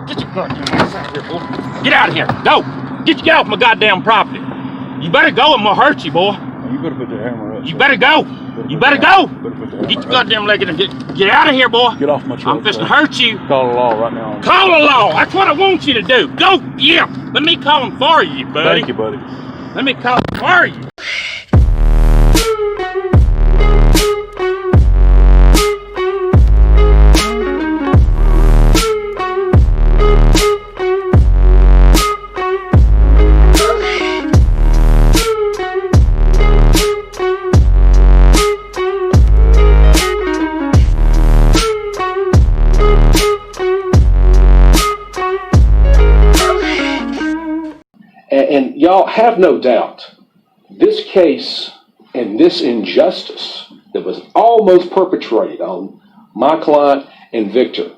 Get your goddamn ass out of here, boy. Get out of here. Go. Get off my goddamn property. You better go. I'm gonna hurt you, boy. You better put your hammer up. You better go. You better go. Get your goddamn leg in and get out of here, boy. Get off my truck. I'm just gonna hurt you. Call the law right now. Call the law. That's what I want you to do. Go. Yeah. Let me call him for you, buddy. Thank you, buddy. Let me call him for you. And y'all have no doubt, this case and this injustice that was almost perpetrated on my client and Victor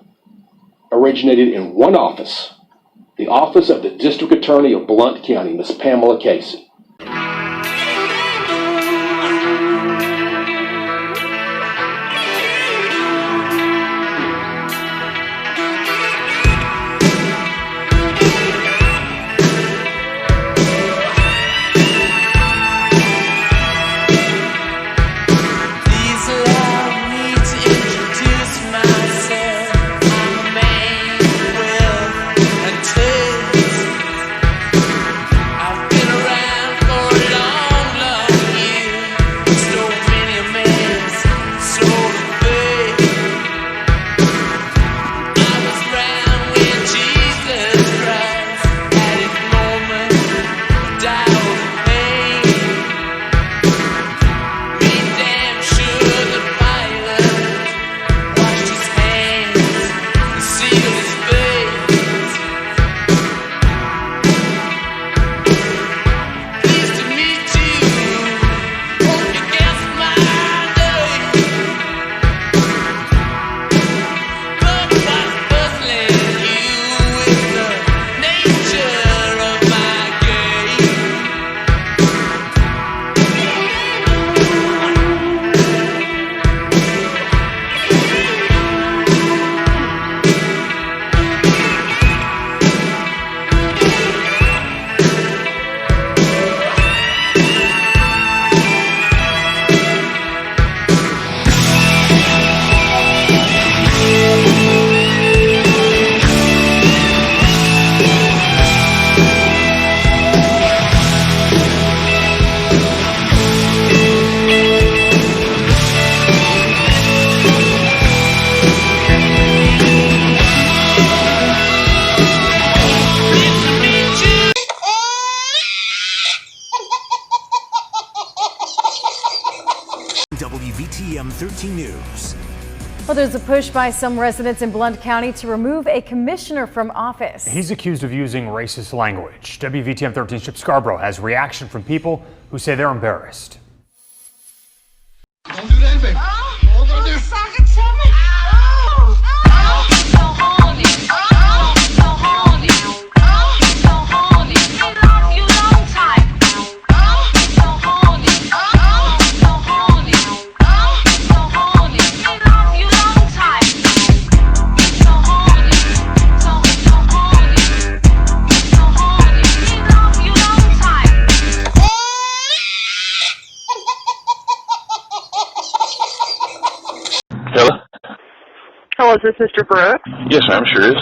originated in one office, the office of the District Attorney of Blount County, Ms. Pamela Casey. WVTM 13 News. Well, there's a push by some residents in Blount County to remove a commissioner from office. He's accused of using racist language. WVTM 13 Chip Scarborough has reaction from people who say they're embarrassed. Don't do that, baby. What gonna do? Suck it to me. So horny. So horny. So horny. I love you long time. So horny. So horny. So horny. I love you long time. So horny. So horny. So horny. I love you long time. Hello? Hello, is this Mr. Brooks? Yes, ma'am, sure is.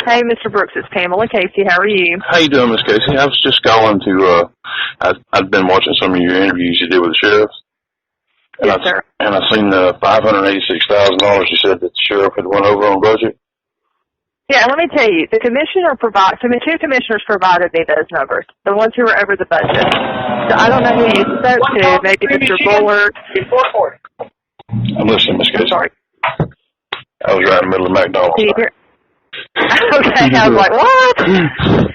Hey, Mr. Brooks, it's Pamela Casey. How are you? How you doing, Miss Casey? I was just calling to, I've been watching some of your interviews you did with the sheriff. Yes, sir. And I seen the $586,000 you said that the sheriff had went over on budget. Yeah, let me tell you, the commissioner two commissioners provided me those numbers, the ones who were over the budget. So I don't know who you spoke to, maybe Mr. Bullard. I'm listening, Miss Casey. I'm sorry. I was right in the middle of McDonald's. Can you hear? Okay, I was like, what?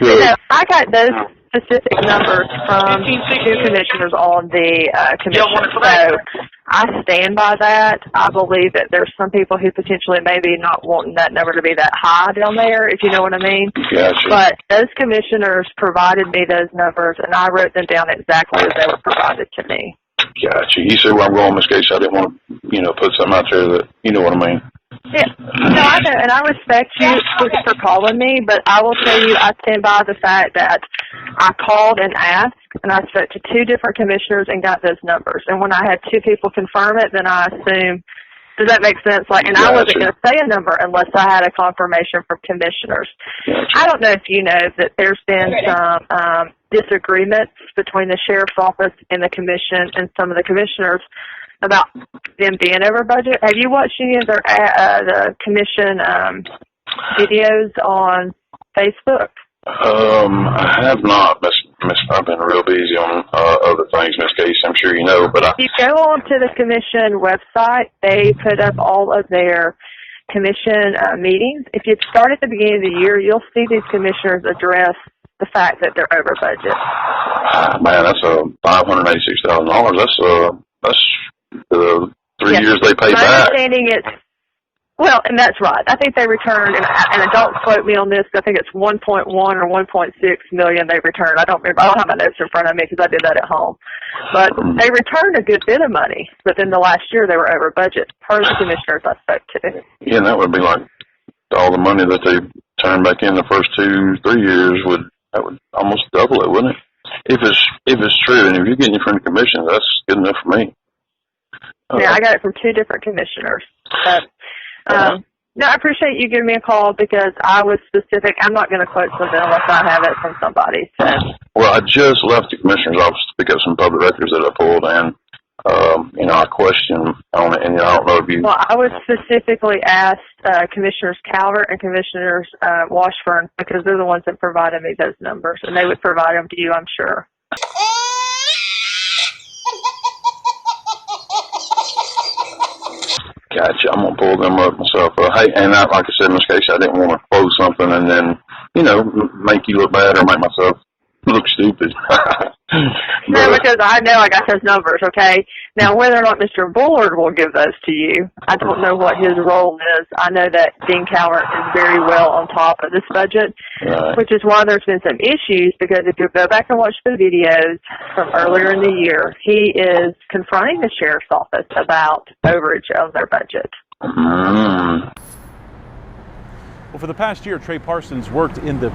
So I got those specific numbers from two commissioners on the commission. So I stand by that. I believe that there's some people who potentially maybe not wanting that number to be that high down there, if you know what I mean. Gotcha. But those commissioners provided me those numbers, and I wrote them down exactly as they were provided to me. Gotcha. You see where I'm going, Miss Casey. I didn't want to, put something out there that, you know what I mean. Yeah, no, I know, and I respect you for calling me, but I will tell you, I stand by the fact that I called and asked, and I spoke to 2 different commissioners and got those numbers. And when I had 2 people confirm it, then I assume, does that make sense? Like, and I wasn't going to say a number unless I had a confirmation from commissioners. I don't know if you know that there's been some disagreements between the sheriff's office and the commission and some of the commissioners about them being over budget. Have you watched any of their the commission videos on Facebook? I have not, Miss. I've been real busy on other things, Miss Casey. I'm sure you know, but if you go onto the commission website, they put up all of their commission meetings. If you start at the beginning of the year, you'll see these commissioners address the fact that they're over budget. Man, that's $586,000. That's the 3 years they pay My back. understanding it's, well, and that's right. I think they returned, and don't quote me on this, I think it's 1.1 or 1.6 million they returned. I don't remember. I don't have my notes in front of me because I did that at home. But they returned a good bit of money. But then the last year they were over budget, per the commissioners I spoke to. Yeah, and that would be like all the money that they turned back in the first 2-3 years would almost double it, wouldn't it? If it's true, and if you're getting it from the commission, that's good enough for me. Yeah, I got it from 2 different commissioners. But, no, I appreciate you giving me a call because I was specific. I'm not going to quote something unless I have it from somebody. So. Well, I just left the commissioner's office to pick up some public records that I pulled, and I questioned on it, and I don't know if you. Well, I was specifically asked Commissioners Calvert and Commissioners Washburn because they're the ones that provided me those numbers, and they would provide them to you, I'm sure. Gotcha. I'm gonna pull them up myself. Hey, and like I said, Miss Casey, I didn't want to quote something and then, make you look bad or make myself look stupid. No, because I know I got those numbers, okay? Now, whether or not Mr. Bullard will give those to you, I don't know what his role is. I know that Dean Calvert is very well on top of this budget, which is why there's been some issues, because if you go back and watch the videos from earlier in the year, he is confronting the sheriff's office about overage of their budget. Well, for the past year, Trey Parsons worked in the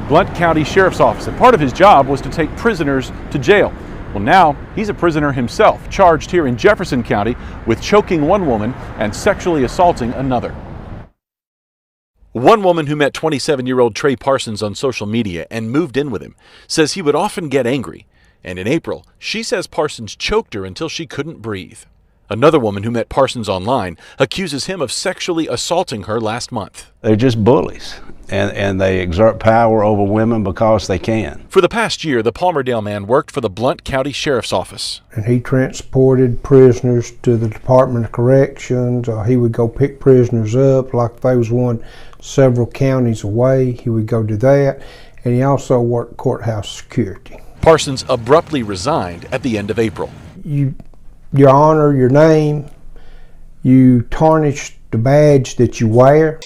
Blount County Sheriff's Office, and part of his job was to take prisoners to jail. Well, now he's a prisoner himself, charged here in Jefferson County with choking one woman and sexually assaulting another. One woman who met 27-year-old Trey Parsons on social media and moved in with him says he would often get angry. And in April, she says Parsons choked her until she couldn't breathe. Another woman who met Parsons online accuses him of sexually assaulting her last month. They're just bullies, and they exert power over women because they can. For the past year, the Palmerdale man worked for the Blount County Sheriff's Office. And he transported prisoners to the Department of Corrections, or he would go pick prisoners up, like if they was one several counties away, he would go do that. And he also worked courthouse security. Parsons abruptly resigned at the end of April. Your honor, your name, you tarnish the badge that you wear.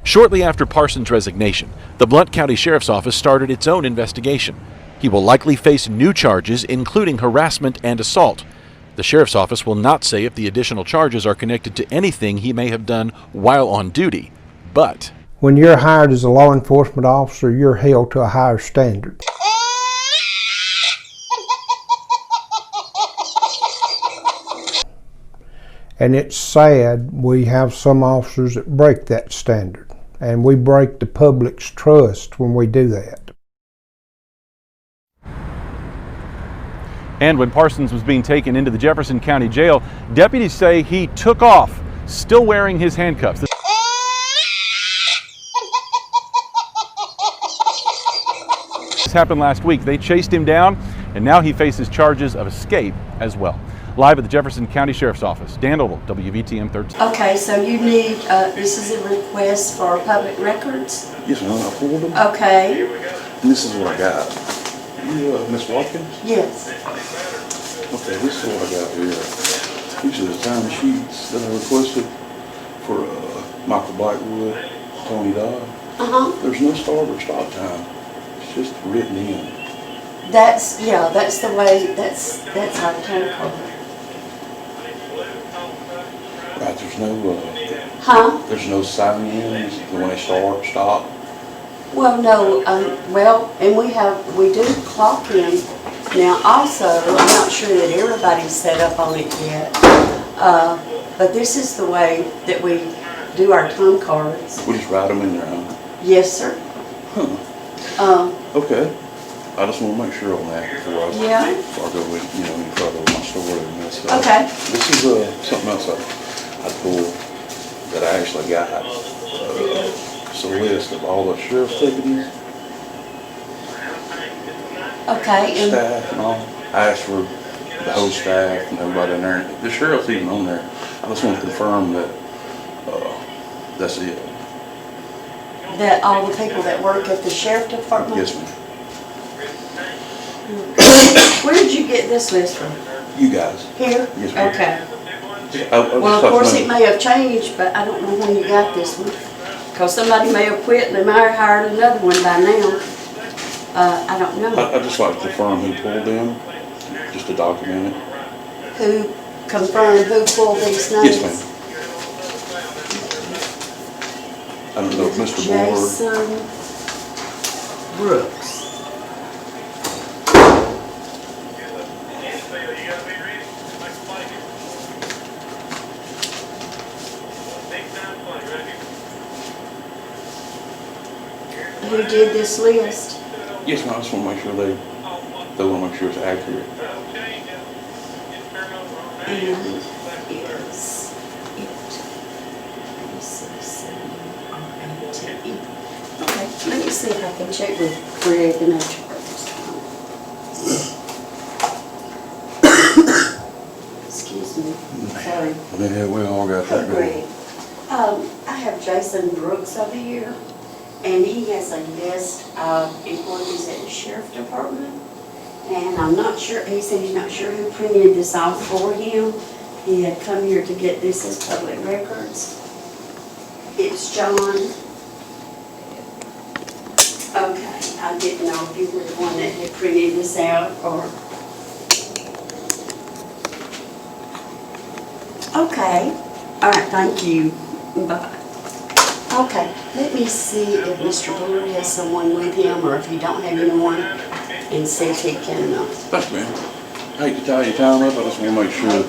Shortly after Parsons' resignation, the Blount County Sheriff's Office started its own investigation. He will likely face new charges, including harassment and assault. The Sheriff's Office will not say if the additional charges are connected to anything he may have done while on duty, but when you're hired as a law enforcement officer, you're held to a higher standard. And it's sad we have some officers that break that standard, and we break the public's trust when we do that. And when Parsons was being taken into the Jefferson County Jail, deputies say he took off, still wearing his handcuffs. This happened last week. They chased him down, and now he faces charges of escape as well. Live at the Jefferson County Sheriff's Office, Dan Odle, WVTM 13. Okay, so you need, this is a request for public records? Yes, ma'am. I pulled them. Okay. And this is what I got. You, Miss Watkins? Yes. Okay, this is what I got here. These are the time sheets that I requested for Michael Blackwood, Tony Dodd. There's no start or stop time. It's just written in. That's the way, that's our time card. Right, there's no sign-ins when they stop? Well, no, and we do clock in. Now also, I'm not sure that everybody's set up on it yet, but this is the way that we do our time cards. We just write them in there, huh? Yes, sir. Okay. I just want to make sure on that before I go with, any further with my story and this stuff. Okay. This is something else I pulled that I actually got. It's a list of all the sheriff's deputies. Okay. Staff and all. I asked for the whole staff and everybody in there. The sheriff's even on there. I just want to confirm that that's it. That all the people that work at the sheriff department? Yes, ma'am. Where did you get this list from? You guys. Here? Yes, ma'am. Okay. Well, Well, of course, it may have changed, but I don't know when you got this one. Because somebody may have quit and they might have hired another one by now. I don't know. I'd just like to confirm who pulled them, just to document it. Who confirmed who pulled these names? Yes, ma'am. I don't know if Mr. Bullard. Jason Brooks. Who did this list? Yes, ma'am. I just want to make sure they want to make sure it's accurate. And is it? Okay, let me see if I can check with Greg and HR this time. Excuse me, sorry. Yeah, we all got that. Greg, I have Jason Brooks over here, and he has a list of employees at the sheriff department. And I'm not sure, he said he's not sure who printed this off for him. He had come here to get this as public records. It's John. Okay, I didn't know if you were the one that had printed this out or. Okay, all right, thank you. Bye. Okay, let me see if Mr. Bullard has someone with him or if you don't have anyone, and see if he can. Thanks, ma'am. I hate to tie your time up, I just want to make sure.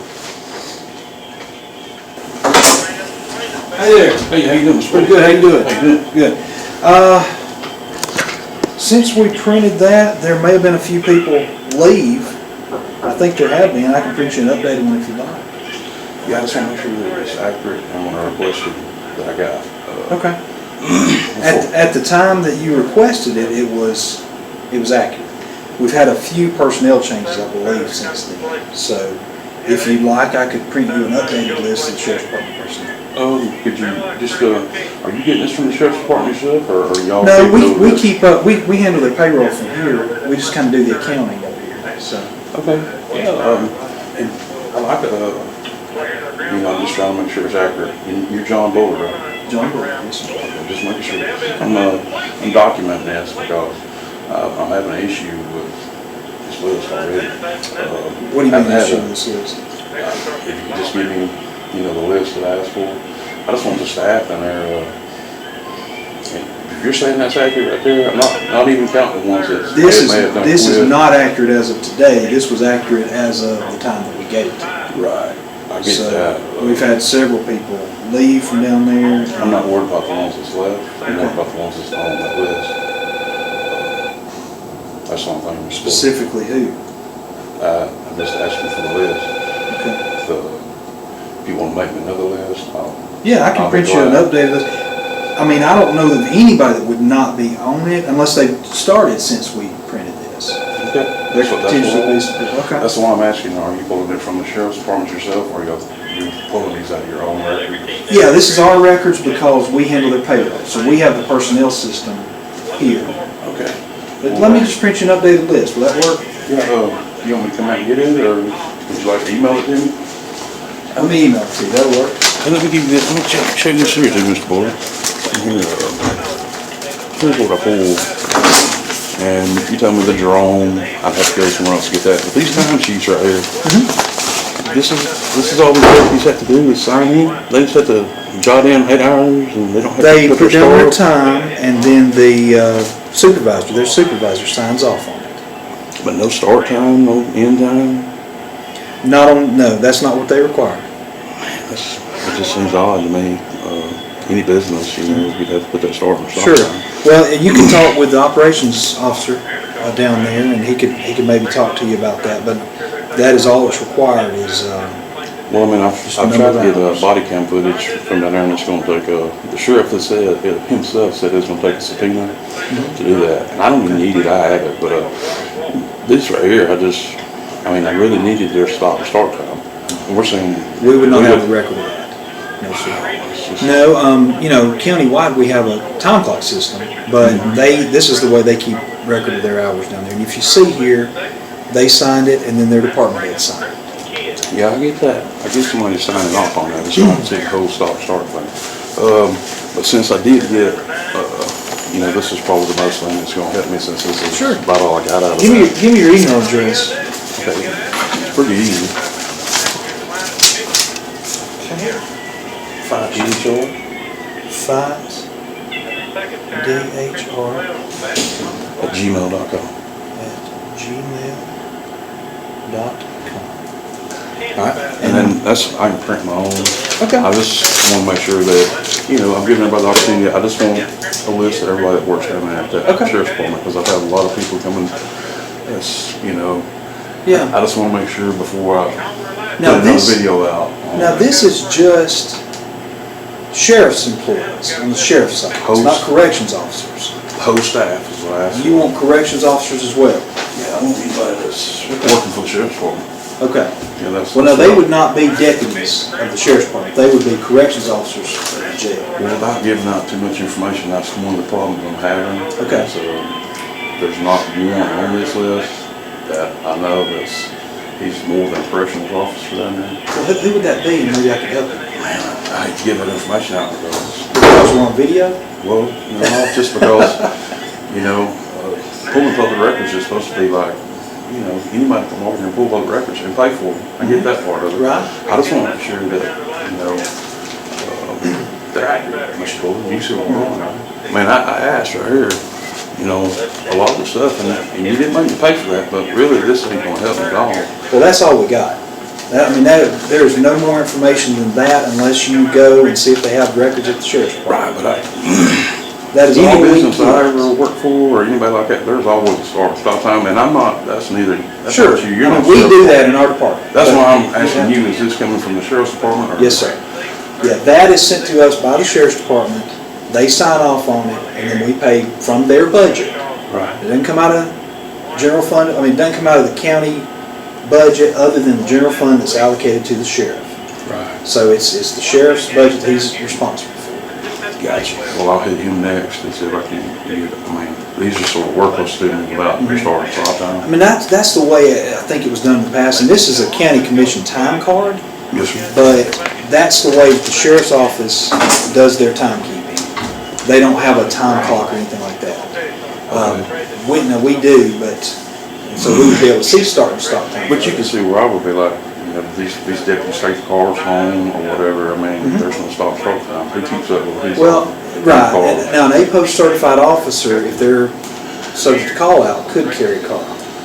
Hey there. Hey, how you doing, Mr. Pretty good. How you doing? How you doing? Good. Since we printed that, there may have been a few people leave. I think there have been. I can print you an updated one if you like. Yeah, I just want to make sure that it's accurate on what I requested that I got. Okay. At the time that you requested it, it was accurate. We've had a few personnel changes, I believe, since then. So, if you'd like, I could print you an updated list of sheriff's department personnel. Could you just, are you getting this from the sheriff's department yourself, or are y'all? No, we keep up, we handle the payroll from here. We just kind of do the accounting over here, so. Okay, yeah, and I like it, I'm just trying to make sure it's accurate. You're John Bullard, right? John Bullard, yes, sir. Just making sure. I'm documenting this because I'm having an issue with this list already. What do you mean issue with this list? If you could just give me, the list that I asked for. I just want the staff in there. If you're saying that's accurate right there, I'm not even counting the ones that this is not accurate as of today. This was accurate as of the time that we gave it to you. Right. I get that. We've had several people leave from down there. I'm not worried about the ones that's left. I'm worried about the ones that's on that list. That's the only thing. Specifically who? I'm just asking for the list. Okay. If you want to make me another list, yeah, I can print you an updated list. I mean, I don't know of anybody that would not be on it unless they've started since we printed this. Okay. There's potentially be some people. Okay. That's the one I'm asking. Are you pulling it from the sheriff's department yourself, or are you pulling these out of your own records? Yeah, this is our records because we handle their payroll. So we have the personnel system here. Okay. But let me just print you an updated list. Will that work? Yeah. You want me to come out and get it, or would you like to email it to me? Let me email it to you. That'll work. Let me give you this. Let me check this here too, Mr. Bullard. Here's what I pulled. and you told me the drone, I'd have to go somewhere else to get that. But these time sheets right here, this is all the deputies have to do is sign in. They just have to jot in 8 hours, and they don't have They to put down their star. time, and then the their supervisor signs off on it. But no start time, no end time. No, that's not what they require. It just seems odd to me. Any business, you know, we'd have to put that start and stop Sure. time. Well, and you can talk with the operations officer down there, and he could maybe talk to you about that. But that is all that's required is. Well, I mean, I've tried to get body cam footage from down there, and it's going to take the sheriff has said himself said it's going to take a subpoena to do that, and I don't even need it. I have it, but this right here, I really needed their stop and start time. And we're saying we would not have the record of that. No, sir. No, you know, countywide we have a time clock system, but this is the way they keep record of their hours down there. And if you see here, they signed it, and then their department head signed it. Yeah, I get that. I get somebody signing off on that. It's not the whole stop start thing. But since I did get, you know, this is probably the most thing that's going to help me since this is about all I got out of it. Give me your email address. Okay, it's pretty easy. DHR. DHR. At gmail.com. Alright. And then I can print my own. Okay. I just want to make sure that, you know, I'm giving everybody the opportunity. I just want a list of everybody that works down there at the sheriff's department, because I've had a lot of people coming that's, you know, I just want to make sure before I put another video out. Now this is just sheriff's employees on the sheriff's side. It's not corrections officers. Whole staff is what I asked. You want corrections officers as well? Yeah, I want anybody that's working for the sheriff's department. Okay. Yeah, Well, now they would not be deputies of the sheriff's department. They would be corrections officers of the jail. Well, without giving out too much information, that's one of the problems I'm having. Okay. So there's not one on this list that I know he's more than a corrections officer down there. Well, who would that be? Maybe I could help you. I hate to give that information out because we're on video? Well, you know, just because, you know, pulling public records is supposed to be like, you know, anybody can walk in and pull public records and pay for them. I get that part of it. Right. I just want to make sure that, you know, they're accurate, Mr. Bullard. You see what I'm doing. I mean, I asked right here, you know, a lot of the stuff, and you didn't make me pay for that, but really this ain't going to help me at all. Well, that's all we got. There's no more information than that unless you go and see if they have records at the sheriff's department. Right, but that is any all we business I get. ever worked for or anybody like that, there's always a start time, and I'm not, that's neither, that's Sure. not you. You're not we sheriff do that department. in our department. That's why I'm asking you, is this coming from the sheriff's department? Or? Yes, sir. Yeah, that is sent to us by the sheriff's department. They sign off on it, and then we pay from their budget. Right. It doesn't come out of general fund. I mean, it doesn't come out of the county budget other than the general fund that's allocated to the sheriff. Right. So it's the sheriff's budget that he's responsible for. Gotcha. Well, I'll hit him next and see if I can get, I mean, these are sort of worthless to me without starting stop time. I mean, that's the way I think it was done in the past, and this is a county commission time card. Yes, sir. But that's the way the sheriff's office does their timekeeping. They don't have a time clock or anything like that. We do, but so we would be able to see start and stop time. But you can see where I would be like, you know, these deputies take the cars home or whatever. I mean, there's no stop start time. Who keeps up with these? Well, right. And now, an APO certified officer, if they're subject to call out, could carry a car.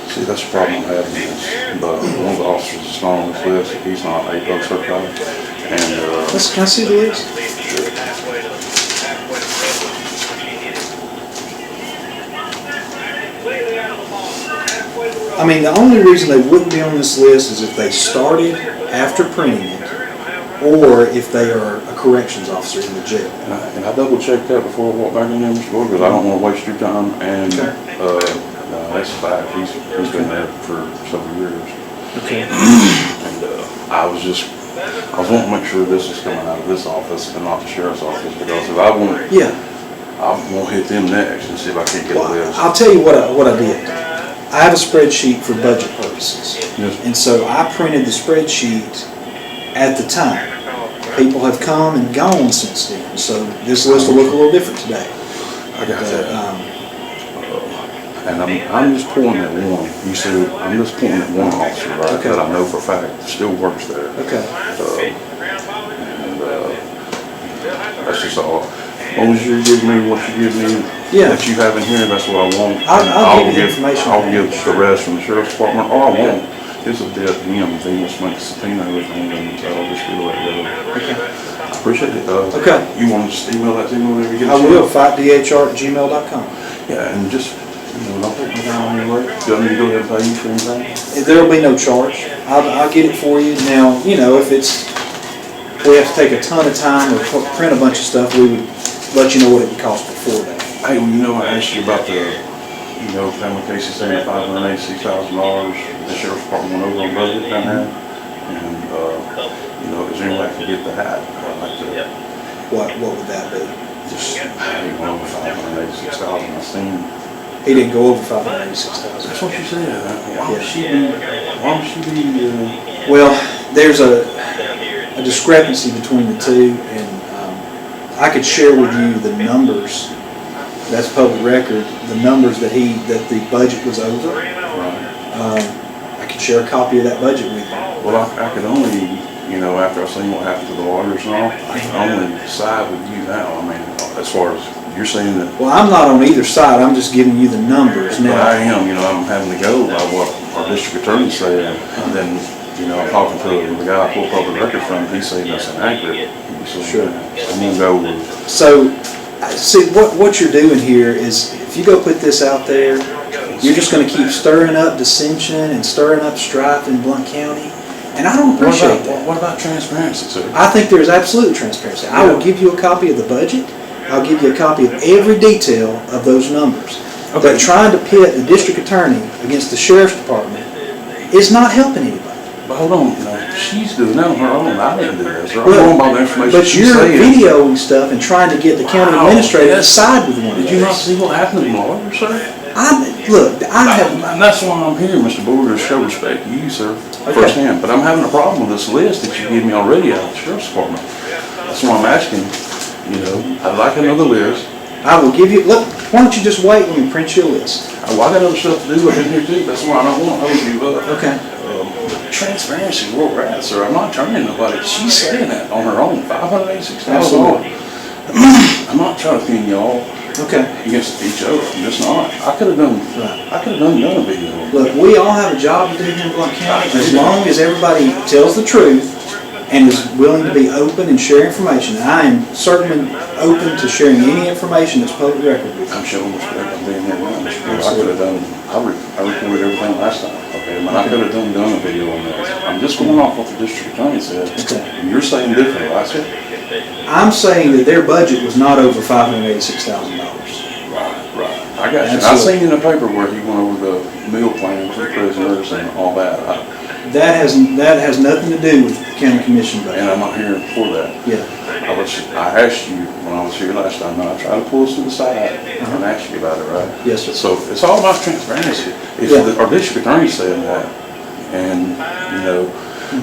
See, that's the problem I'm having is, but one of the officers that's not on this list, he's not APO certified. And can I see the list? I mean, the only reason they wouldn't be on this list is if they started after printing it, or if they are a corrections officer in the jail. And I double checked that before I walked back in there, Mr. Bullard, because I don't want to waste your time. And that's a fact. He's been there for several years. Okay. And I was wanting to make sure this is coming out of this office and not the sheriff's office, because if I want, I won't hit them next and see if I can't get a list. I'll tell you what I did. I have a spreadsheet for budget purposes. Yes. And so I printed the spreadsheet at the time. People have come and gone since then, so this list will look a little different today. I got that. And I'm just pointing at one. You said, I'm just pointing at one officer, right? Okay. That I know for a fact still works there. Okay. That's just all. As long as you give me what you give me, that you have in here, that's what I want. I'll give you the information. I'll give the rest from the sheriff's department. All I want is a debt to him. If he wants to make a subpoena and everything, then I'll just do it. Okay. I appreciate it. Okay. You want to just email that to me whenever you get a I chance? will, fightdhr@gmail.com. Yeah, and just, don't take my time on your work. Do I need to go ahead and pay you for anything? There'll be no charge. I'll get it for you. Now, if we have to take a ton of time or print a bunch of stuff, we would let you know what it would cost before that. Hey, I asked you about the, Pam Casey saying $586,000, the sheriff's department went over on budget down there. And, is there any way I can get that? I'd like to. What would that be? Just, he went over $586,000, I seen. He didn't go over $586,000. That's what you said. Why would she be, Well, there's a discrepancy between the two, and I could share with you the numbers. That's public record. The numbers that the budget was over. Right. I could share a copy of that budget with you. Well, I could only, after I've seen what happened to the lawyers and all, I can only side with you now. I mean, as far as you're saying that. Well, I'm not on either side. I'm just giving you the numbers now. But I am. I'm having to go by what our district attorney said, and then, I'm talking to the guy I pulled public record from. He's saying that's inaccurate. So Sure. I'm gonna go with. So, see, what you're doing here is, if you go put this out there, you're just going to keep stirring up dissension and stirring up strife in Blount County, and I don't appreciate that. What about transparency, sir? I think there's absolute transparency. I will give you a copy of the budget. I'll give you a copy of every detail of those numbers. Okay. But trying to pit the district attorney against the sheriff's department is not helping anybody. But hold on, she's doing that on her own. I didn't do this. I'm going by the information But she's you're saying. videoing stuff and trying to get the county administrator to side with one of Did you not see what happened to the lawyer, sir? And that's why I'm here, Mr. Bullard, to show respect to you, sir, firsthand. But I'm having a problem with this list that you gave me already out of the sheriff's department. That's why I'm asking, I'd like another list. I will give you, look, why don't you just wait when we print you a list? Well, I got other stuff to do in here too. That's why I don't want to hold you up. Okay. Transparency, where we're at, sir. I'm not turning nobody. She's saying that on her own. $586,000. I'm not trying to pin y'all against each other. I'm just not. I could have done none of it. Look, we all have a job to do here in Blount County, as long as everybody tells the truth and is willing to be open and share information. And I am certainly open to sharing any information that's public record with you. I'm showing respect. I'm being here now. I could have done. I recorded everything last time. Okay, but I could have done a video on this. I'm just going off what the district attorney said. And you're saying different, right, sir? I'm saying that their budget was not over $586,000. Right. I got you. I seen in the paper where he went over the meal plan for the prisoners and all that. That has nothing to do with the county commission budget. And I'm not here for that. Yeah. I asked you when I was here last time. I tried to pull us to the side and ask you about it, right? Yes, sir. So it's all about transparency. If our district attorney saying that, and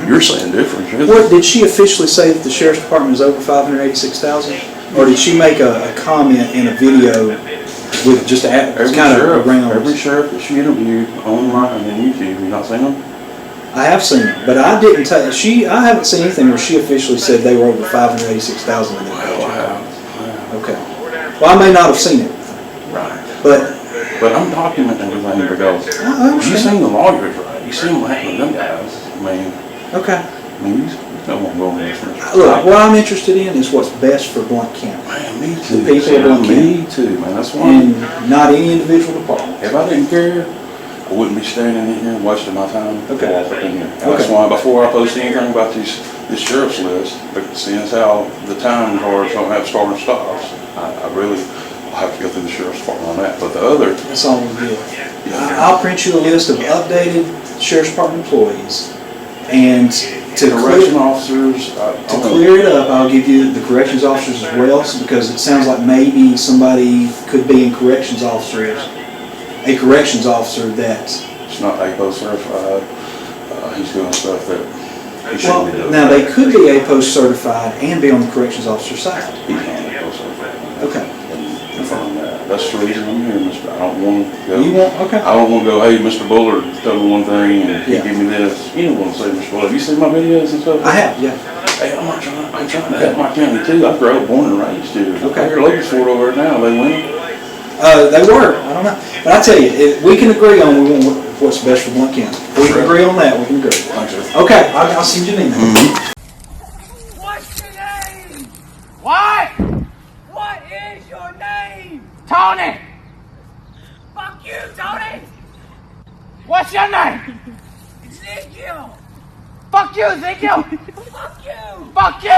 you're saying different. What did she officially say that the sheriff's department is over $586,000, or did she make a comment in a video with just every sheriff that she interviewed online and YouTube? You not seen them? I have seen them, but I didn't tell I haven't seen anything where she officially said they were over $586,000 in their budget. Okay. Well, I may not have seen it. Right. But I'm documenting everything because you seen the lawyers, right? You seen what happened to them guys. Okay. You don't want to go on this. Look, what I'm interested in is what's best for Blount County. Man, me too. The people of Blount County. Me too, man. That's why. And not any individual department. If I didn't care, I wouldn't be standing in here and wasting my time. Okay. That's why before I post anything about this sheriff's list, but seeing as how the time cards don't have start and stops, I really have to go through the sheriff's department on that. But the other, that's all we do. I'll print you a list of updated sheriff's department employees, and to correction officers. To clear it up, I'll give you the corrections officers as well, because it sounds like maybe somebody could be in corrections officers. A corrections officer that it's not APO certified. He's doing stuff that he shouldn't be doing. Now they could be APO certified and be on the corrections officer side. He's not APO certified. Okay. Confirm that. That's the reason I'm here, Mr. I don't want to go. You won't? Okay. I don't want to go, hey, Mr. Bullard told me one thing and he Yeah. give me this. You don't want to say, Mr. Bullard, have you seen my videos and stuff? I have, yeah. Hey, I'm trying to help my county too. I grew up, born and raised here. Okay. They're looking for it over there now. They win. They were. I don't know. But I tell you, if we can agree on what's best for Blount County. If we can agree on that, we can agree. Thanks, sir. Okay, I'll send you an email. What's your name? What? What is your name? Tony! Fuck you, Tony! What's your name? Ezekiel! Fuck you, Ezekiel! Fuck you! Fuck you!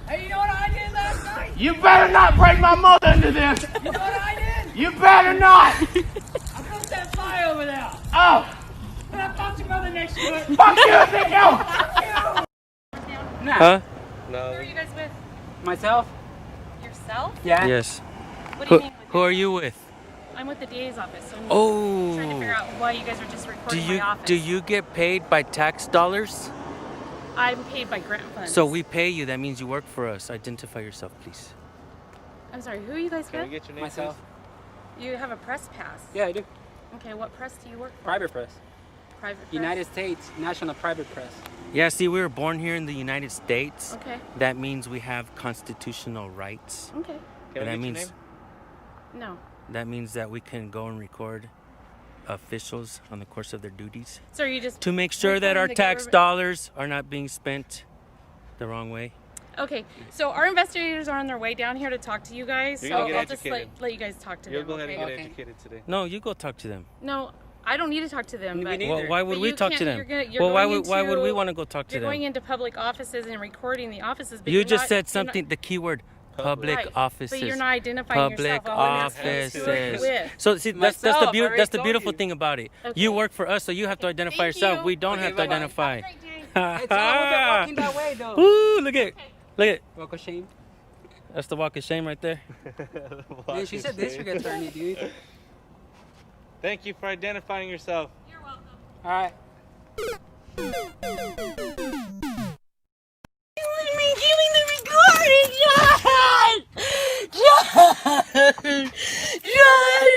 Hey, you know what I did last night? You better not bring my mother into this! You know what I did? You better not! I put that fly over there! Oh! And I fucked your mother next to it! Fuck you, Ezekiel! Fuck you! Huh? Who are you guys with? Myself? Yourself? Yeah. Yes. What do you mean? Who are you with? I'm with the DA's office, so I'm Oh. trying to figure out why you guys are just recording my office. Do you get paid by tax dollars? I'm paid by grant funds. So we pay you. That means you work for us. Identify yourself, please. I'm sorry, who are you guys with? get your name? Myself. You have a press pass. Yeah, I do. Okay, what press do you work for? Private press. Private press? United States National Private Press. Yeah, see, we were born here in the United States. Okay. That means we have constitutional rights. Okay. And that means No. that means that we can go and record officials on the course of their duties. So are you just to make sure that our recording the tax government? dollars are not being spent the wrong way. Okay, so our investigators are on their way down here to talk to you guys. You're So gonna get I'll just educated. let you guys talk to You'll them. go ahead and okay? get educated today. No, you go talk to them. No, I don't need to talk to them. But, Well, why would but we you talk to can't- them? You're gonna, you're Well, why going would we into- want to go talk to You're them? going into public offices and recording the offices. But You you're just not- said you're not- something, the keyword public Right, offices. but you're not identifying public yourself. All I'm asking is who are you offices. with? So see, that's Myself, the I already that's the told beautiful you. thing about it. Okay. You work for us, so you have to identify yourself. you. We don't Okay, have to bye-bye. identify. It's all walking that way, though. Ooh, look at Walk of shame. that's the walk of shame right there. Man, she's a district attorney, dude. Thank you for identifying yourself. You're welcome. All right. Giving the recording, John! John! John!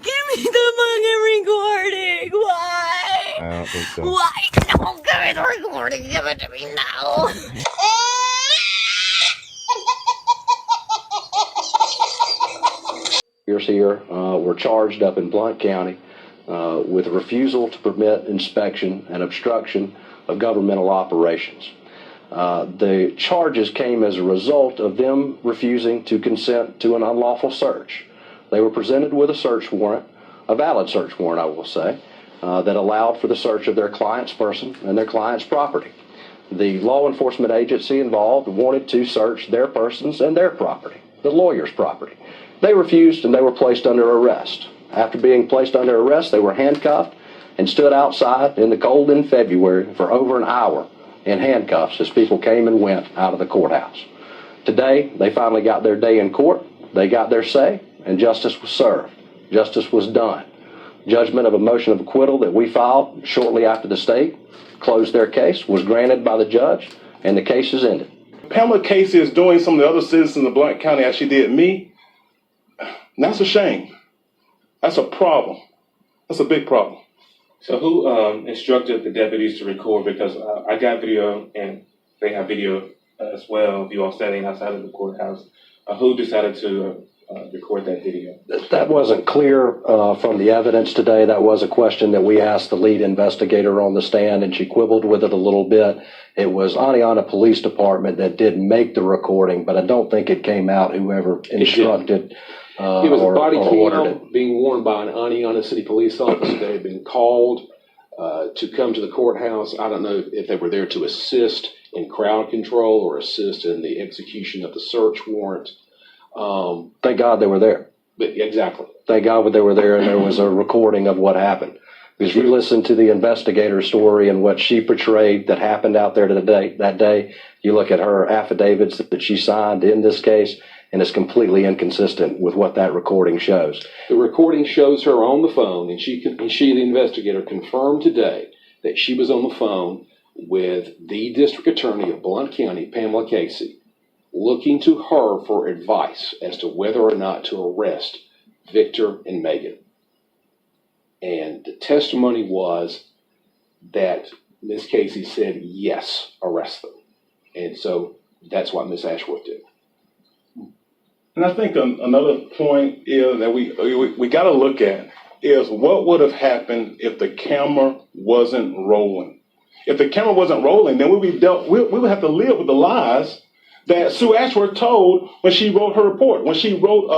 Give me the fucking recording! Why? I don't think so. Why? No, give me the recording! Give it to me now! Here were charged up in Blount County with refusal to permit inspection and obstruction of governmental operations. The charges came as a result of them refusing to consent to an unlawful search. They were presented with a search warrant, a valid search warrant, I will say, that allowed for the search of their client's person and their client's property. The law enforcement agency involved wanted to search their persons and their property, the lawyer's property. They refused and they were placed under arrest. After being placed under arrest, they were handcuffed and stood outside in the cold in February for over an hour in handcuffs as people came and went out of the courthouse. Today, they finally got their day in court. They got their say, and justice was served. Justice was done. Judgment of a motion of acquittal that we filed shortly after the state closed their case was granted by the judge, and the case is ended. Pamela Casey is doing some of the other citizens of Blount County as she did me. That's a shame. That's a problem. That's a big problem. So who instructed the deputies to record? Because I got video and they have video as well of you all standing outside of the courthouse. Who decided to record that video? That wasn't clear from the evidence today. That was a question that we asked the lead investigator on the stand, and she quibbled with it a little bit. It was Aniana Police Department that did make the recording, but I don't think it came out whoever instructed It was a body or ordered it. cam being worn by an Aniana City police officer that had been called to come to the courthouse. I don't know if they were there to assist in crowd control or assist in the execution of the search warrant. Thank God they were there. But exactly. Thank God they were there, and there was a recording of what happened. Because you listen to the investigator's story and what she portrayed that happened out there that day, you look at her affidavits that she signed in this case, and it's completely inconsistent with what that recording shows. The recording shows her on the phone, and she, the investigator, confirmed today that she was on the phone with the district attorney of Blount County, Pamela Casey, looking to her for advice as to whether or not to arrest Victor and Megan. And the testimony was that Ms. Casey said, yes, arrest them. And so that's what Ms. Ashworth did. And I think another point is that we got to look at is what would have happened if the camera wasn't rolling. If the camera wasn't rolling, then we would have to live with the lies that Sue Ashworth told when she wrote her report, when she wrote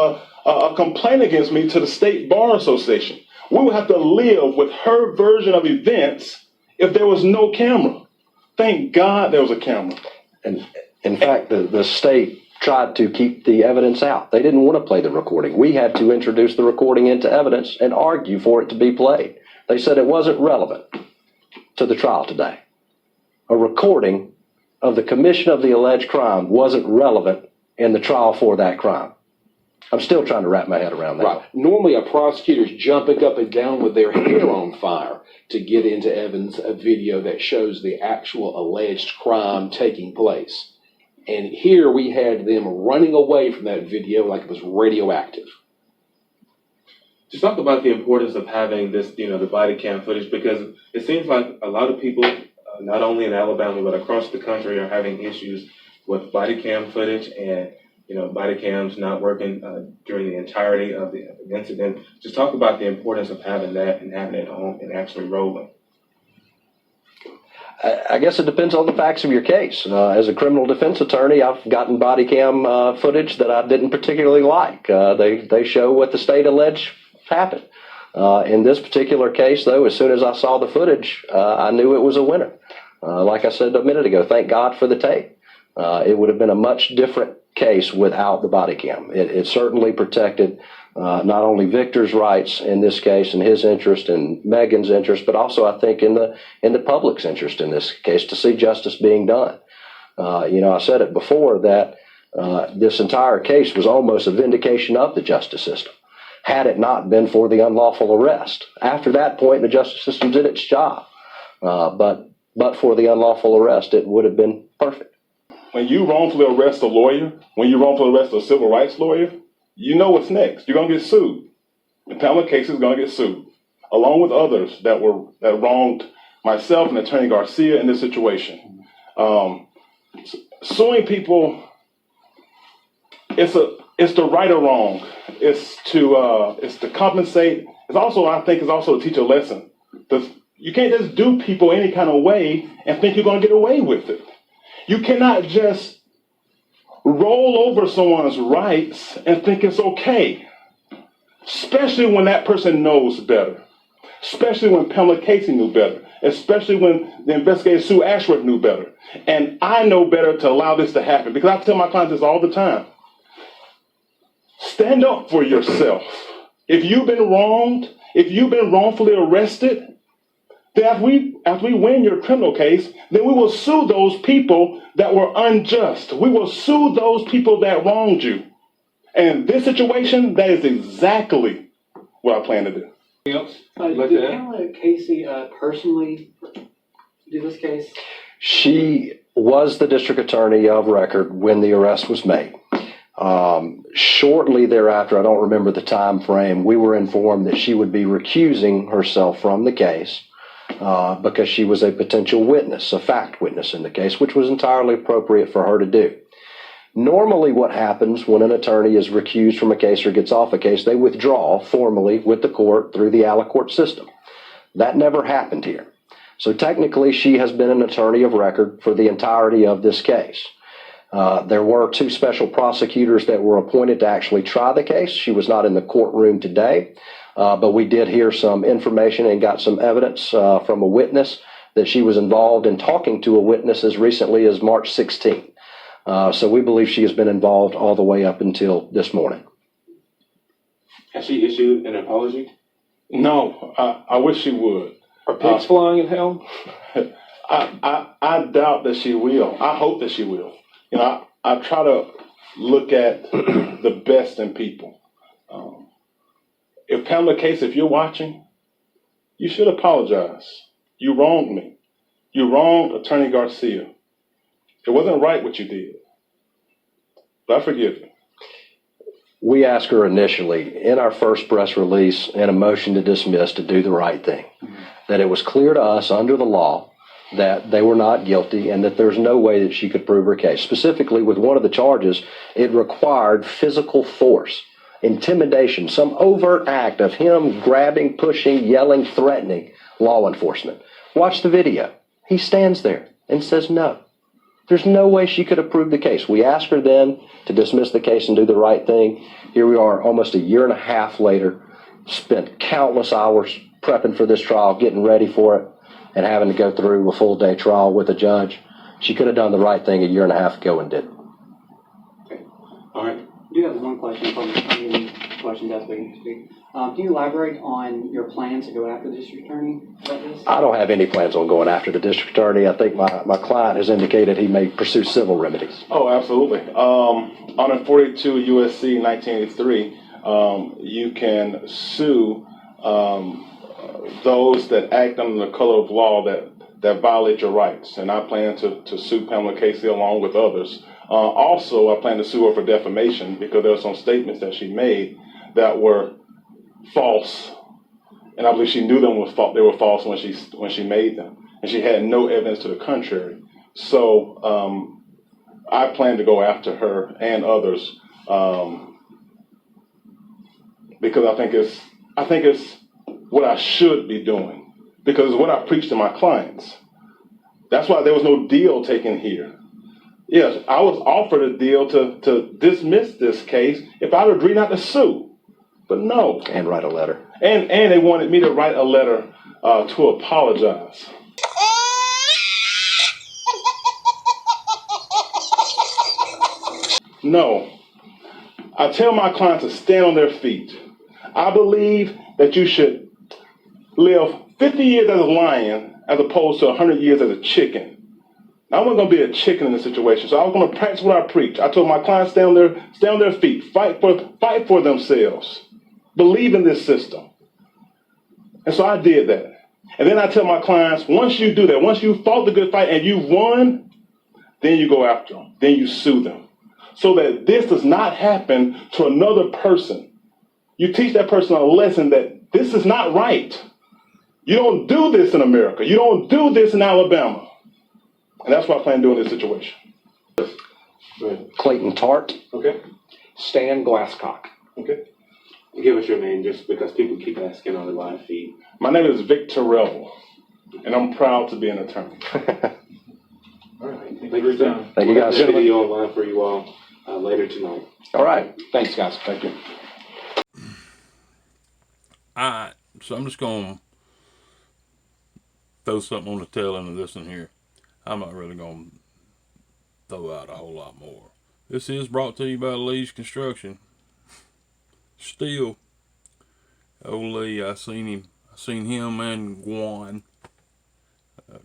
a complaint against me to the State Bar Association. We would have to live with her version of events if there was no camera. Thank God there was a camera. And in fact, the state tried to keep the evidence out. They didn't want to play the recording. We had to introduce the recording into evidence and argue for it to be played. They said it wasn't relevant to the trial today. A recording of the commission of the alleged crime wasn't relevant in the trial for that crime. I'm still trying to wrap my head around that. Right. Normally a prosecutor's jumping up and down with their hair on fire to get into evidence a video that shows the actual alleged crime taking place. And here we had them running away from that video like it was radioactive. Just talk about the importance of having this, the body cam footage, because it seems like a lot of people, not only in Alabama, but across the country are having issues with body cam footage and, body cams not working during the entirety of the incident. Just talk about the importance of having that and having it on and actually rolling. I guess it depends on the facts of your case. As a criminal defense attorney, I've gotten body cam footage that I didn't particularly like. They show what the state alleged happened. In this particular case, though, as soon as I saw the footage, I knew it was a winner. Like I said a minute ago, thank God for the tape. It would have been a much different case without the body cam. It certainly protected not only Victor's rights in this case and his interest and Megan's interest, but also I think in the public's interest in this case to see justice being done. I said it before that this entire case was almost a vindication of the justice system, had it not been for the unlawful arrest. After that point, the justice system did its job, but for the unlawful arrest, it would have been perfect. When you wrongfully arrest a lawyer, when you wrongfully arrest a civil rights lawyer, you know what's next. You're going to get sued. And Pamela Casey is going to get sued, along with others that wronged myself and Attorney Garcia in this situation. Suing people, it's the right or wrong. It's to compensate. It's also, I think, to teach a lesson. You can't just do people any kind of way and think you're going to get away with it. You cannot just roll over someone's rights and think it's okay, especially when that person knows better, especially when Pamela Casey knew better, especially when the investigator Sue Ashworth knew better. And I know better to allow this to happen, because I tell my clients this all the time. Stand up for yourself. If you've been wronged, if you've been wrongfully arrested, then after we win your criminal case, then we will sue those people that were unjust. We will sue those people that wronged you. And in this situation, that is exactly what I plan to do. Did Pamela Casey personally do this case? She was the district attorney of record when the arrest was made. Shortly thereafter, I don't remember the time frame, we were informed that she would be recusing herself from the case because she was a potential witness, a fact witness in the case, which was entirely appropriate for her to do. Normally what happens when an attorney is recused from a case or gets off a case, they withdraw formally with the court through the aliquot system. That never happened here. So technically she has been an attorney of record for the entirety of this case. There were two special prosecutors that were appointed to actually try the case. She was not in the courtroom today, but we did hear some information and got some evidence from a witness that she was involved in talking to a witness as recently as March 16th. So we believe she has been involved all the way up until this morning. Has she issued an apology? No, I wish she would. Are pigs flying in hell? I doubt that she will. I hope that she will. You know, I try to look at the best in people. If Pamela Casey, if you're watching, you should apologize. You wronged me. You wronged Attorney Garcia. It wasn't right what you did. But I forgive you. We asked her initially in our first press release and a motion to dismiss to do the right thing, that it was clear to us under the law that they were not guilty and that there's no way that she could prove her case. Specifically, with one of the charges, it required physical force, intimidation, some overt act of him grabbing, pushing, yelling, threatening law enforcement. Watch the video. He stands there and says no. There's no way she could have proved the case. We asked her then to dismiss the case and do the right thing. Here we are almost a year and a half later, spent countless hours prepping for this trial, getting ready for it, and having to go through a full day trial with a judge. She could have done the right thing a year and a half ago and didn't. Okay. All right. I do have one question from any questions as we speak. Can you elaborate on your plans to go after the district attorney about this? I don't have any plans on going after the district attorney. I think my client has indicated he may pursue civil remedies. Oh, absolutely. Under 42 USC 1983, you can sue those that act under the color of law that violate your rights. And I plan to sue Pamela Casey along with others. Also, I plan to sue her for defamation because there were some statements that she made that were false, and I believe she knew them they were false when she made them, and she had no evidence to the contrary. So I plan to go after her and others because I think it's what I should be doing, because it's what I preach to my clients. That's why there was no deal taken here. Yes, I was offered a deal to dismiss this case if I would agree not to sue. But no. And write a letter. And they wanted me to write a letter to apologize. No. I tell my clients to stand on their feet. I believe that you should live 50 years as a lion as opposed to 100 years as a chicken. I wasn't going to be a chicken in this situation, so I was going to practice what I preach. I told my clients, stay on their feet, fight for themselves, believe in this system. And so I did that. And then I tell my clients, once you do that, once you fought the good fight and you won, then you go after them, then you sue them, so that this does not happen to another person. You teach that person a lesson that this is not right. You don't do this in America. You don't do this in Alabama. And that's what I plan to do in this situation. Clayton Tart. Okay. Stan Glasscock. Okay. Give us your name just because people keep asking on the live feed. My name is Victor Revel, and I'm proud to be an attorney. All right. Thank you for your time. Thank you, guys. We'll have a video online for you all later tonight. All right. Thanks, guys. Thank you. All right. So I'm just going to throw something on the tail end of this one here. I'm not really going to throw out a whole lot more. This is brought to you by Lee's Construction. Still, old Lee, I seen him and Guan.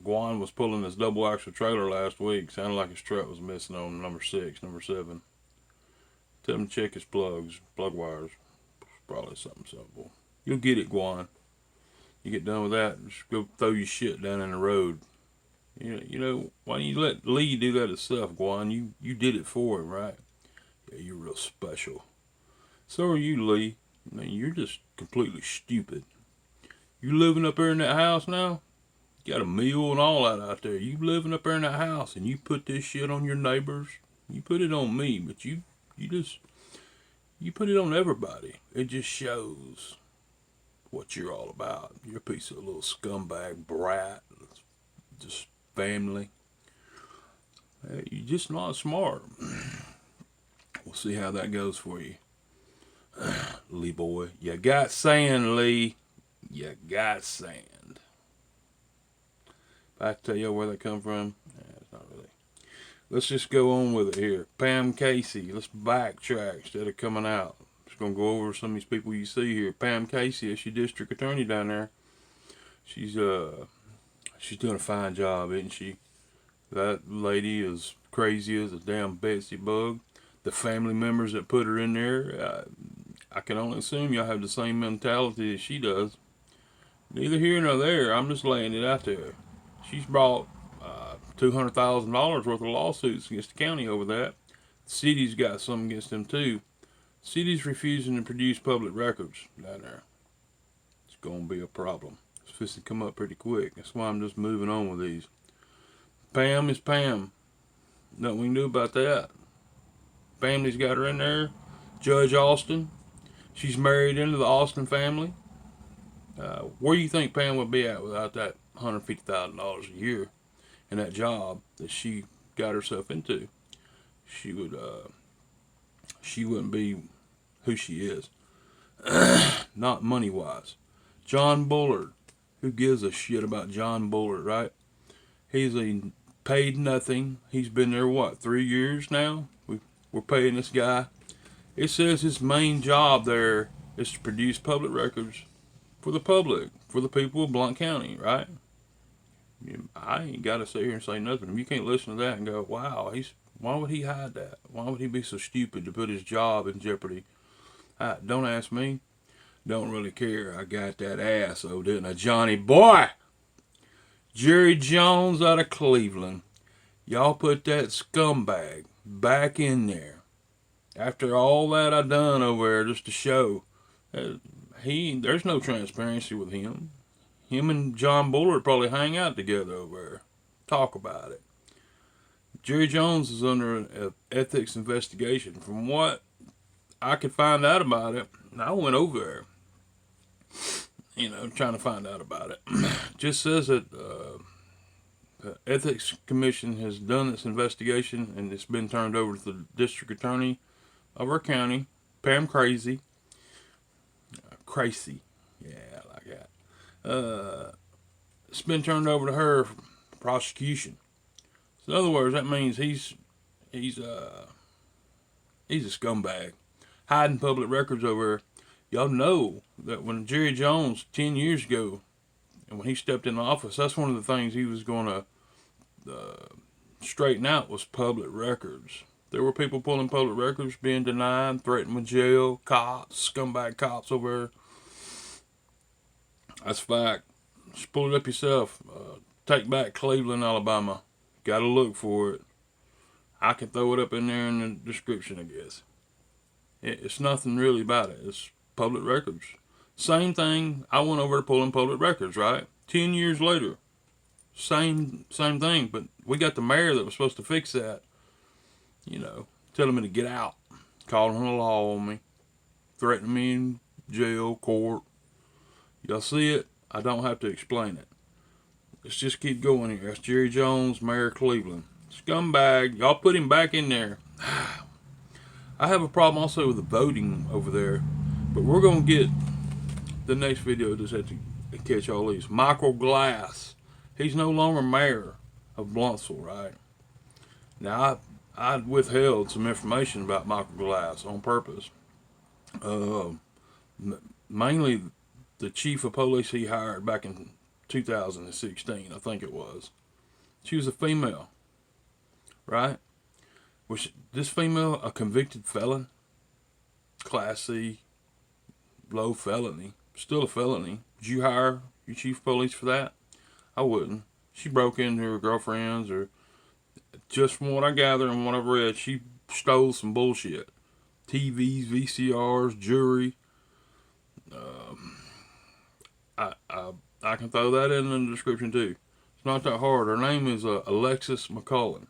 Guan was pulling his double axle trailer last week. Sounded like his truck was missing on number 6, number 7. Tell him to check his plugs, plug wires. Probably something simple. You'll get it, Guan. You get done with that, just go throw your shit down in the road. You know, why don't you let Lee do that himself, Guan? You did it for him, right? Yeah, you're real special. So are you, Lee. I mean, you're just completely stupid. You living up there in that house now? You got a meal and all that out there. You living up there in that house and you put this shit on your neighbors? You put it on me, but you put it on everybody. It just shows what you're all about. You're a piece of a little scumbag brat. Just family. You're just not smart. We'll see how that goes for you. Lee boy. You got sand, Lee. You got sand. If I tell you where they come from, it's not really. Let's just go on with it here. Pam Casey. Let's backtrack instead of coming out. Just going to go over some of these people you see here. Pam Casey is your district attorney down there. She's doing a fine job, isn't she? That lady is crazy as a damn Betsy bug. The family members that put her in there, I can only assume y'all have the same mentality as she does. Neither here nor there. I'm just laying it out there. She's brought $200,000 worth of lawsuits against the county over that. The city's got some against them too. City's refusing to produce public records down there. It's going to be a problem. It's supposed to come up pretty quick. That's why I'm just moving on with these. Pam is Pam. Nothing we can do about that. Family's got her in there. Judge Austin. She's married into the Austin family. Where do you think Pam would be at without that $150,000 a year and that job that she got herself into? She wouldn't be who she is. Not money-wise. John Bullard. Who gives a shit about John Bullard, right? He's paid nothing. He's been there, what, 3 years now? We're paying this guy. It says his main job there is to produce public records for the public, for the people of Blount County, right? I ain't got to sit here and say nothing. If you can't listen to that and go, wow, why would he hide that? Why would he be so stupid to put his job in jeopardy? Don't ask me. Don't really care. I got that ass, oh, didn't I, Johnny boy? Jerry Jones out of Cleveland. Y'all put that scumbag back in there. After all that I done over there just to show, there's no transparency with him. Him and John Bullard probably hang out together over there. Talk about it. Jerry Jones is under an ethics investigation. From what I could find out about it, I went over there, trying to find out about it. Just says that the Ethics Commission has done its investigation and it's been turned over to the district attorney of our county, Pam Casey. Casey. Yeah, I like that. It's been turned over to her for prosecution. So in other words, that means he's a scumbag. Hiding public records over there. Y'all know that when Jerry Jones, 10 years ago, and when he stepped in office, that's one of the things he was going to straighten out was public records. There were people pulling public records, being denied, threatened with jail, cops, scumbag cops over there. That's fact. Just pull it up yourself. Take back Cleveland, Alabama. Got to look for it. I can throw it up in there in the description, I guess. It's nothing really about it. It's public records. Same thing. I went over to pulling public records, right? 10 years later. Same thing. But we got the mayor that was supposed to fix that. Telling me to get out. Calling the law on me. Threatening me in jail, court. Y'all see it? I don't have to explain it. Let's just keep going here. That's Jerry Jones, Mayor of Cleveland. Scumbag. Y'all put him back in there. I have a problem also with the voting over there. But we're going to get the next video. Just have to catch all these. Michael Glass. He's no longer mayor of Blountsville, right? Now, I withheld some information about Michael Glass on purpose. Mainly the chief of police he hired back in 2016, I think it was. She was a female, right? Was this female a convicted felon? Class C, low felony, still a felony. Would you hire your chief of police for that? I wouldn't. She broke into her girlfriend's, or just from what I gather and what I've read, she stole some bullshit. TVs, VCRs, jewelry. I can throw that in the description too. It's not that hard. Her name is Alexis McCullen.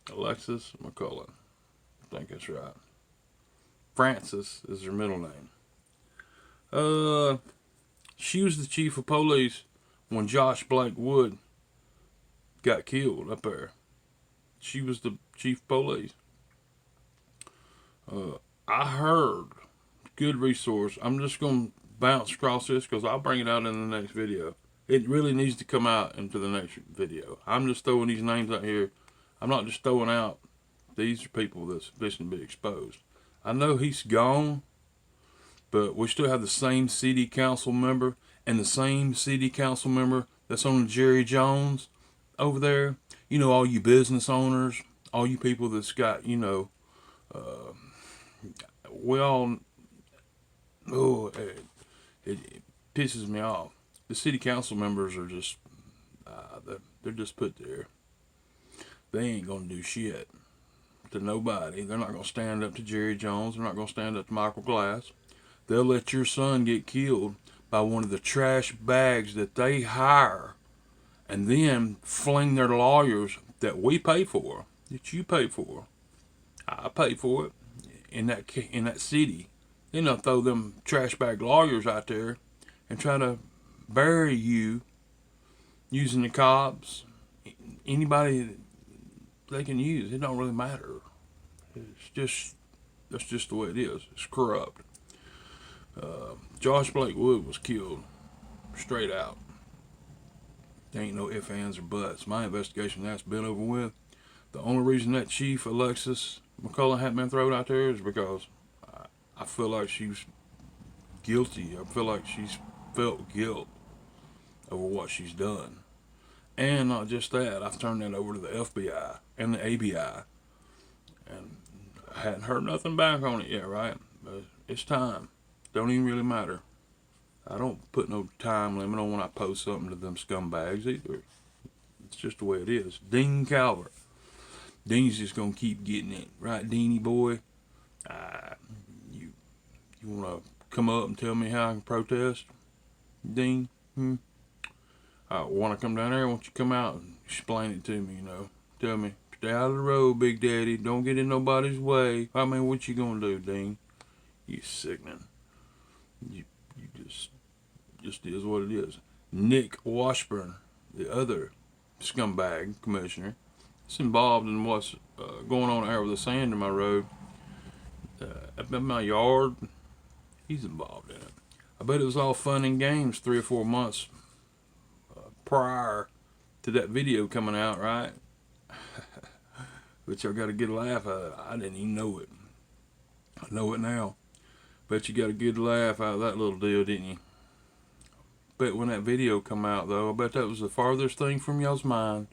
Alexis McCullen. I think that's right. Francis is her middle name. She was the chief of police when Josh Blake Wood got killed up there. She was the chief of police. I heard, good resource. I'm just going to bounce across this because I'll bring it out in the next video. It really needs to come out into the next video. I'm just throwing these names out here. I'm not just throwing out, these are people that's fixing to be exposed. I know he's gone, but we still have the same city council member and the same city council member that's on the Jerry Jones over there. All you business owners, all you people that's got, we all, it pisses me off. The city council members are just, they're just put there. They ain't gonna do shit. to nobody. They're not going to stand up to Jerry Jones. They're not going to stand up to Michael Glass. They'll let your son get killed by one of the trash bags that they hire, and then fling their lawyers that we pay for, that you pay for. I pay for it in that city. Then they'll throw them trash bag lawyers out there and try to bury you using the cops, anybody they can use. It don't really matter. That's just the way it is. It's corrupt. Josh Blake Wood was killed straight out. There ain't no ifs, ands, or buts. My investigation that's been over with. The only reason that Chief Alexis McCullough hadn't been thrown out there is because I feel like she's guilty. I feel like she's felt guilt over what she's done. And not just that, I've turned that over to the FBI and the ABI. And I hadn't heard nothing back on it yet, right? But it's time. Don't even really matter. I don't put no time limit on when I post something to them scumbags either. It's just the way it is. Dean Calvert. Dean's just going to keep getting it. Right, Deanie boy? You want to come up and tell me how I can protest? Dean? I want to come down there. I want you to come out and explain it to me, you know. Tell me, stay out of the road, Big Daddy. Don't get in nobody's way. I mean, what you going to do, Dean? You sickening. You just is what it is. Nick Washburn, the other scumbag commissioner, is involved in what's going on out with the sand in my road, up in my yard. He's involved in it. I bet it was all fun and games 3 or 4 months prior to that video coming out, right? But y'all got a good laugh out of it. I didn't even know it. I know it now. Bet you got a good laugh out of that little deal, didn't you? Bet when that video come out, though, I bet that was the farthest thing from y'all's mind.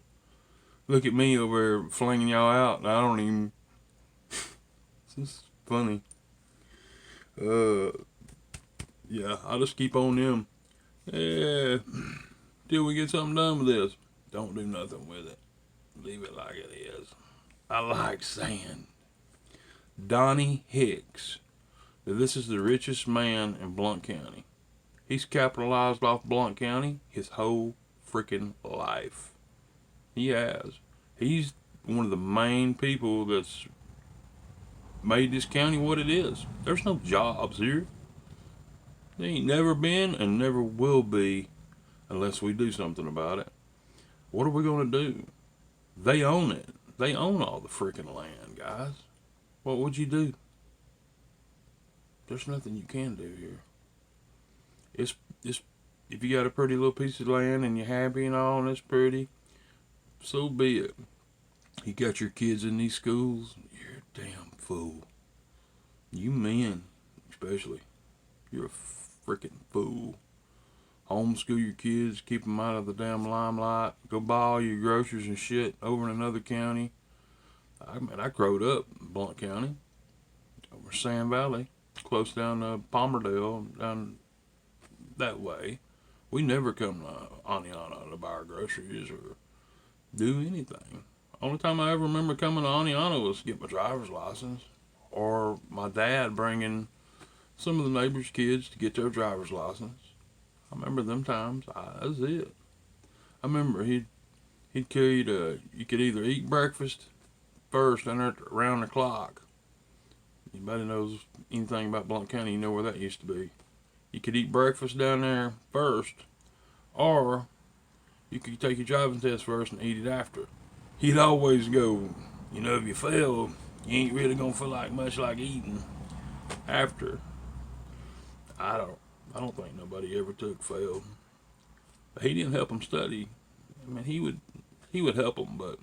Look at me over there flinging y'all out, and I don't even... It's just funny. Yeah, I'll just keep on them. Yeah, till we get something done with this. Don't do nothing with it. Leave it like it is. I like sand. Donnie Hicks. This is the richest man in Blount County. He's capitalized off Blount County his whole freaking life. He has. He's one of the main people that's made this county what it is. There's no jobs here. There ain't never been and never will be unless we do something about it. What are we going to do? They own it. They own all the freaking land, guys. What would you do? There's nothing you can do here. It's if you got a pretty little piece of land and you're happy and all and it's pretty, so be it. You got your kids in these schools, you're a damn fool. You men, especially, you're a freaking fool. Homeschool your kids, keep them out of the damn limelight. Go buy all your groceries and shit over in another county. I growed up in Blount County, over Sand Valley, close down to Palmerdale, down that way. We never come to Aniana to buy our groceries or do anything. Only time I ever remember coming to Aniana was to get my driver's license, or my dad bringing some of the neighbors' kids to get their driver's license. I remember them times. That was it. I remember he'd tell you you could either eat breakfast first and around the clock. Anybody knows anything about Blount County, you know where that used to be. You could eat breakfast down there first, or you could take your driving test first and eat it after. He'd always go, you know, if you fail, you ain't really gonna feel like much like eating after. I don't think nobody ever failed. But he didn't help them study. I mean, he would help them, but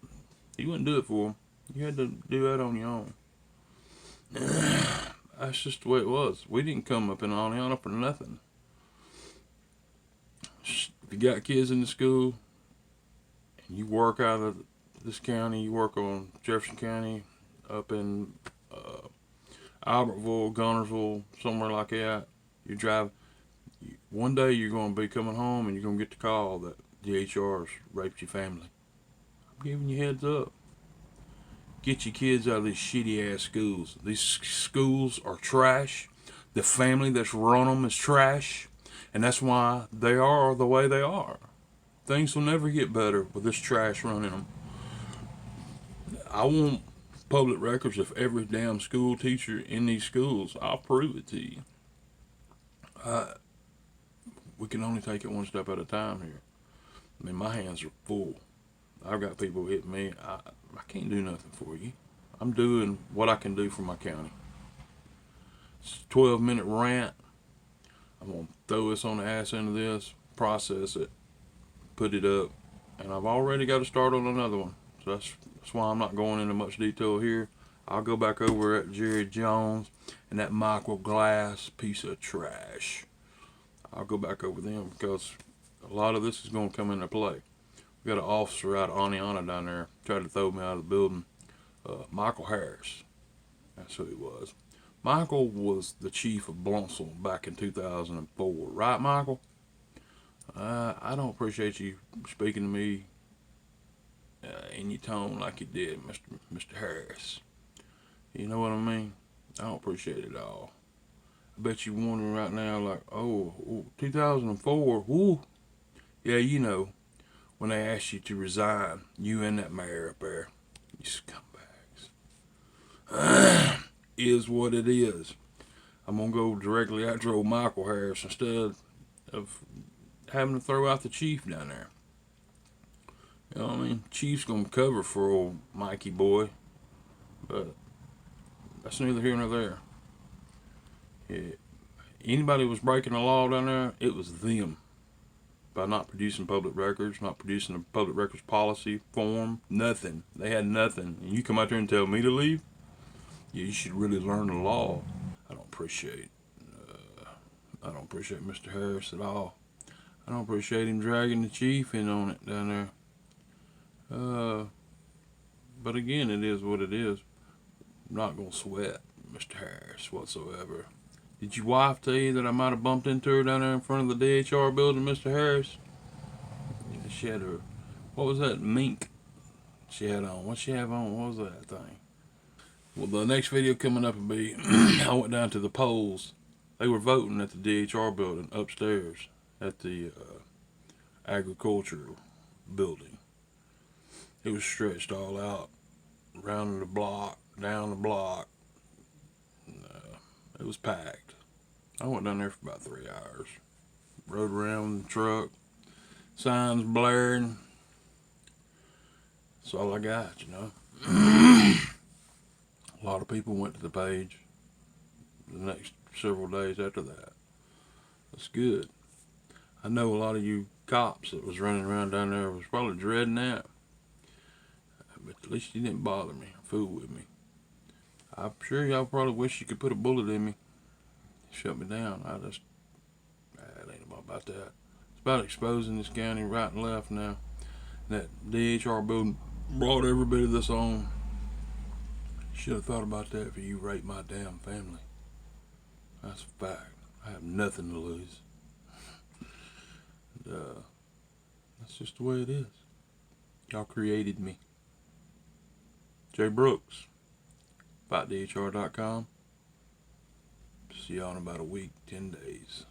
he wouldn't do it for them. You had to do that on your own. That's just the way it was. We didn't come up in Aniana for nothing. If you got kids in the school and you work out of this county, you work on Jefferson County, up in Albertville, Gunnersville, somewhere like that, you drive. One day you're going to be coming home and you're going to get the call that DHR's raped your family. I'm giving you heads up. Get your kids out of these shitty ass schools. These schools are trash. The family that's run them is trash. And that's why they are the way they are. Things will never get better with this trash running them. I want public records of every damn school teacher in these schools. I'll prove it to you. We can only take it one step at a time here. I mean, my hands are full. I've got people hitting me. I can't do nothing for you. I'm doing what I can do for my county. It's a 12-minute rant. I'm going to throw this on the ass end of this, process it, put it up, and I've already got to start on another one. So that's why I'm not going into much detail here. I'll go back over at Jerry Jones and that Michael Glass piece of trash. I'll go back over them because a lot of this is going to come into play. We got an officer out of Aniana down there tried to throw me out of the building. Michael Harris, that's who he was. Michael was the chief of Blunsell back in 2004, right, Michael? I don't appreciate you speaking to me in your tone like you did, Mr. Harris. You know what I mean? I don't appreciate it at all. I bet you're wondering right now, like, oh, 2004, whoo. Yeah, you know, when they asked you to resign, you and that mayor up there, you scumbags. Is what it is. I'm going to go directly after old Michael Harris instead of having to throw out the chief down there. You know what I mean? Chief's going to cover for old Mikey boy, but that's neither here nor there. Yeah. Anybody was breaking the law down there, it was them. By not producing public records, not producing a public records policy form, nothing. They had nothing. And you come out there and tell me to leave? Yeah, you should really learn the law. I don't appreciate Mr. Harris at all. I don't appreciate him dragging the chief in on it down there. But again, it is what it is. I'm not going to sweat Mr. Harris whatsoever. Did your wife tell you that I might have bumped into her down there in front of the DHR building, Mr. Harris? Yeah, she had her, what was that mink she had on? What she have on? What was that thing? Well, the next video coming up will be, I went down to the polls. They were voting at the DHR building upstairs at the agricultural building. It was stretched all out, around the block, down the block. It was packed. I went down there for about 3 hours. Rode around the truck, signs blaring. That's all I got, you know. A lot of people went to the page the next several days after that. That's good. I know a lot of you cops that was running around down there was probably dreading that. But at least you didn't bother me, fool with me. I'm sure y'all probably wish you could put a bullet in me. Shut me down. It ain't about that. It's about exposing this county right and left now. That DHR building brought every bit of this on. Should have thought about that before you raped my damn family. That's a fact. I have nothing to lose. That's just the way it is. Y'all created me. J. Brooks. FightDHR.com. See y'all in about a week, 10 days.